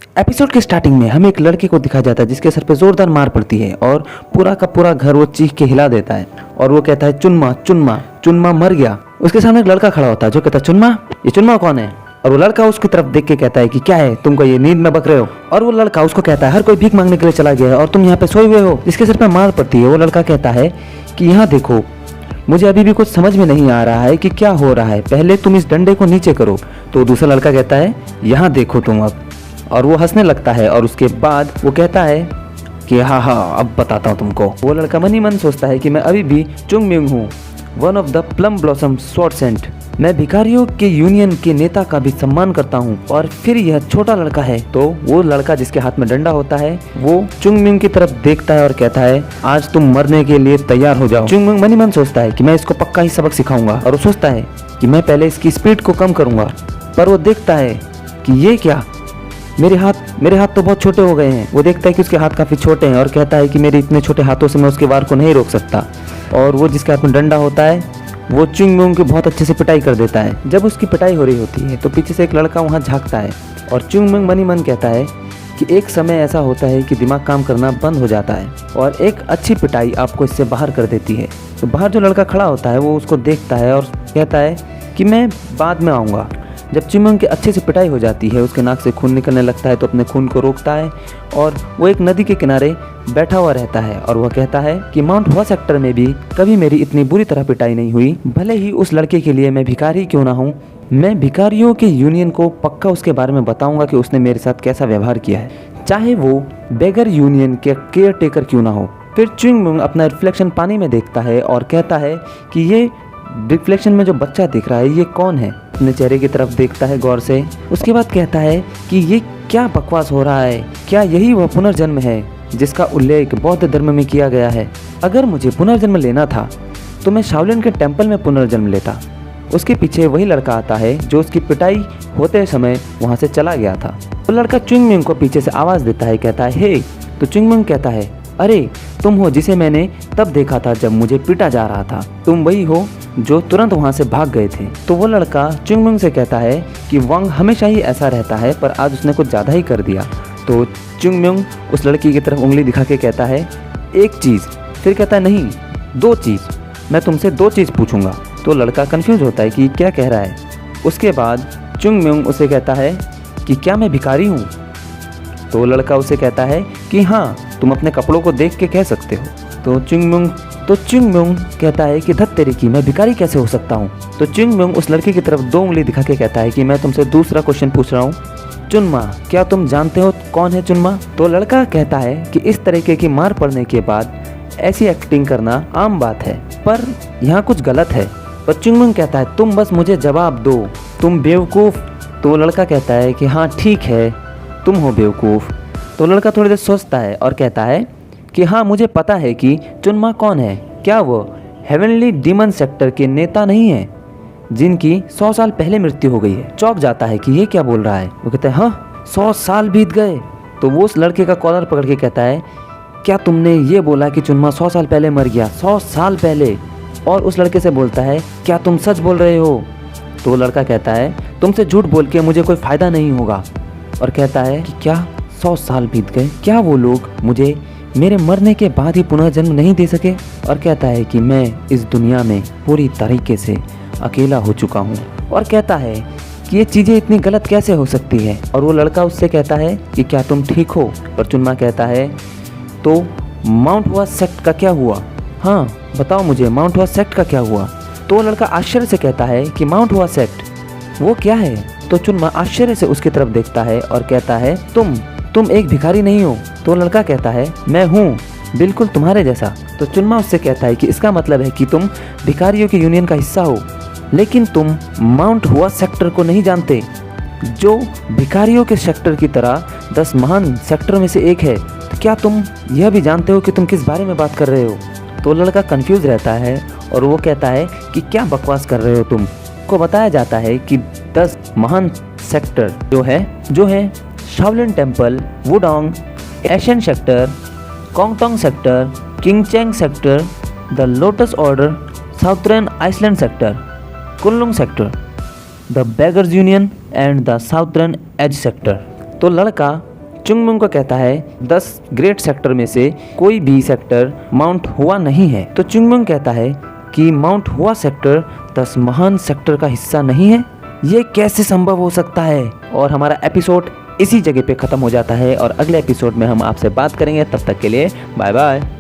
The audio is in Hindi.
एपिसोड के स्टार्टिंग में हमें एक लड़के को दिखाया जाता है जिसके सर पे जोरदार मार पड़ती है और पूरा का पूरा घर वो चीख के हिला देता है और वो कहता है चुन्मा चुन्मा चुन्मा मर गया। उसके सामने एक लड़का खड़ा होता है जो कहता है चुन्मा, ये चुन्मा कौन है? और वो लड़का उसकी तरफ देख के कहता है कि क्या है, तुमको ये नींद में बक रहे हो? और वो लड़का उसको कहता है हर कोई भीख मांगने के लिए चला गया है और तुम यहाँ पे सोए हुए हो। जिसके सर पे मार पड़ती है वो लड़का कहता है कि यहाँ देखो, मुझे अभी भी कुछ समझ में नहीं आ रहा है कि क्या हो रहा है, पहले तुम इस डंडे को नीचे करो। तो दूसरा लड़का कहता है यहाँ देखो तुम अब, और वो हंसने लगता है और उसके बाद वो कहता है कि हाँ अब बताता हूँ तुमको। वो लड़का मन ही मन सोचता है कि मैं अभी भी चुंग म्यूंग हूँ, one of the plum blossom sword saint. मैं भिखारियों के यूनियन के नेता का भी सम्मान करता हूँ। और फिर यह छोटा लड़का है, तो वो लड़का जिसके हाथ में डंडा होता है वो चुंग म्यूंग की तरफ देखता है और कहता है आज तुम मरने के लिए तैयार हो जाओ। चुंग म्यूंग मन ही मन सोचता है कि मैं इसको पक्का ही सबक सिखाऊंगा और वो सोचता है कि मैं पहले इसकी स्पीड को कम करूंगा। पर वो देखता है कि ये क्या, मेरे हाथ तो बहुत छोटे हो गए हैं। वो देखता है कि उसके हाथ काफ़ी छोटे हैं और कहता है कि मेरे इतने छोटे हाथों से मैं उसके वार को नहीं रोक सकता। और वो जिसके हाथ में डंडा होता है वो चुंग म्यूंग की बहुत अच्छे से पिटाई कर देता है। जब उसकी पिटाई हो रही होती है तो पीछे से एक लड़का वहाँ झांकता है और चुंग म्यूंग मन ही मन कहता है कि एक समय ऐसा होता है कि दिमाग काम करना बंद हो जाता है और एक अच्छी पिटाई आपको इससे बाहर कर देती है। तो बाहर जो लड़का खड़ा होता है वो उसको देखता है और कहता है कि मैं बाद में आऊँगा। जब चुंग म्यूंग की अच्छे से पिटाई हो जाती है, उसके नाक से खून निकलने लगता है तो अपने खून को रोकता है और वो एक नदी के किनारे बैठा हुआ रहता है और वह कहता है कि माउंट हुआ सेक्टर में भी कभी मेरी इतनी बुरी तरह पिटाई नहीं हुई। भले ही उस लड़के के लिए मैं भिखारी क्यों ना हूँ, मैं भिखारियों के यूनियन को पक्का उसके बारे में बताऊंगा कि उसने मेरे साथ कैसा व्यवहार किया है, चाहे वो बेगर यूनियन के केयर टेकर क्यों ना हो। फिर चुंग म्यूंग अपना रिफ्लेक्शन पानी में देखता है और कहता है कि ये रिफ्लेक्शन में जो बच्चा दिख रहा है ये कौन है। अपने चेहरे की तरफ देखता है गौर से, उसके बाद कहता है कि ये क्या बकवास हो रहा है, क्या यही वह पुनर्जन्म है जिसका उल्लेख बौद्ध धर्म में किया गया है? अगर मुझे पुनर्जन्म लेना था तो मैं शाओलिन के टेंपल में पुनर्जन्म लेता। उसके पीछे वही लड़का आता है जो उसकी पिटाई होते समय वहाँ से चला गया था। वो लड़का चुंग म्यूंग को पीछे से आवाज़ देता है, कहता है हे। तो चुंग म्यूंग कहता है अरे तुम हो जिसे मैंने तब देखा था जब मुझे पीटा जा रहा था, तुम वही हो जो तुरंत वहाँ से भाग गए थे। तो वो लड़का चुंग म्यूंग से कहता है कि वांग हमेशा ही ऐसा रहता है पर आज उसने कुछ ज़्यादा ही कर दिया। तो चुंग म्यूंग उस लड़की की तरफ उंगली दिखा के कहता है एक चीज़, फिर कहता है नहीं 2 चीज़, मैं तुमसे 2 चीज़ पूछूंगा। तो लड़का कंफ्यूज होता है कि क्या कह रहा है। उसके बाद चुंग म्यूंग उसे कहता है कि क्या मैं भिखारी हूँ? तो लड़का उसे कहता है कि हाँ, तुम अपने कपड़ों को देख के कह सकते हो। तो चुंग म्यूंग कहता है कि धत तेरे की, मैं भिखारी कैसे हो सकता हूँ? तो चुंग म्यूंग उस लड़के की तरफ 2 उंगली दिखा के कहता है कि मैं तुमसे दूसरा क्वेश्चन पूछ रहा हूँ, चुनमा, क्या तुम जानते हो कौन है चुनमा? तो लड़का कहता है कि इस तरीके की मार पड़ने के बाद ऐसी एक्टिंग करना आम बात है, पर यहाँ कुछ गलत है। पर चुंग म्यूंग कहता है तुम बस मुझे जवाब दो, तुम बेवकूफ़। तो लड़का कहता है कि हाँ ठीक है, तुम हो बेवकूफ़। तो लड़का थोड़ी देर सोचता है और कहता है कि हाँ मुझे पता है कि चुनमा कौन है। क्या वो हेवनली डीमन सेक्टर के नेता नहीं है जिनकी 100 साल पहले मृत्यु हो गई है? चौंक जाता है कि ये क्या बोल रहा है। वो कहता है हाँ 100 साल बीत गए। तो वो उस लड़के का कॉलर पकड़ के कहता है क्या तुमने ये बोला कि चुनमा 100 साल पहले मर गया? 100 साल पहले? और उस लड़के से बोलता है क्या तुम सच बोल रहे हो? तो वो लड़का कहता है तुमसे झूठ बोल के मुझे कोई फ़ायदा नहीं होगा। और कहता है कि क्या 100 साल बीत गए, क्या वो लोग मुझे मेरे मरने के बाद ही पुनर्जन्म नहीं दे सके? और कहता है कि मैं इस दुनिया में पूरी तरीके से अकेला हो चुका हूँ। और कहता है कि ये चीज़ें इतनी गलत कैसे हो सकती है? और वो लड़का उससे कहता है कि क्या तुम ठीक हो? पर चुनमा कहता है तो माउंट हुआ सेक्ट का क्या हुआ? हाँ बताओ मुझे, माउंट हुआ सेक्ट का क्या हुआ? तो वो लड़का आश्चर्य से कहता है कि माउंट हुआ सेक्ट वो क्या है? तो चुनमा आश्चर्य से उसकी तरफ देखता है और कहता है तुम एक भिखारी नहीं हो? तो लड़का कहता है मैं हूँ, बिल्कुल तुम्हारे जैसा। तो चुनमा उससे कहता है कि इसका मतलब है कि तुम भिखारियों के यूनियन का हिस्सा हो, लेकिन तुम माउंट हुआ सेक्टर को नहीं जानते जो भिखारियों के सेक्टर की तरह 10 महान सेक्टर में से एक है। तो क्या तुम यह भी जानते हो कि तुम किस बारे में बात कर रहे हो? तो लड़का कंफ्यूज रहता है और वो कहता है कि क्या बकवास कर रहे हो तुम? को बताया जाता है कि 10 महान सेक्टर जो है Shaolin Temple, Wudang, Asian sector, Kongtong sector, Qingcheng sector, the Lotus Order, Southern Island sector, Kunlun sector, the Beggars Union and the Southern Edge sector. तो लड़का चुंगमुंग को कहता है 10 ग्रेट सेक्टर में से कोई भी सेक्टर माउंट हुआ नहीं है। तो चुंगमुंग कहता है कि माउंट हुआ सेक्टर 10 महान सेक्टर का हिस्सा नहीं है। ये कैसे संभव हो सकता है? और हमारा एपिसोड इसी जगह पे ख़त्म हो जाता है और अगले एपिसोड में हम आपसे बात करेंगे। तब तक के लिए बाय बाय।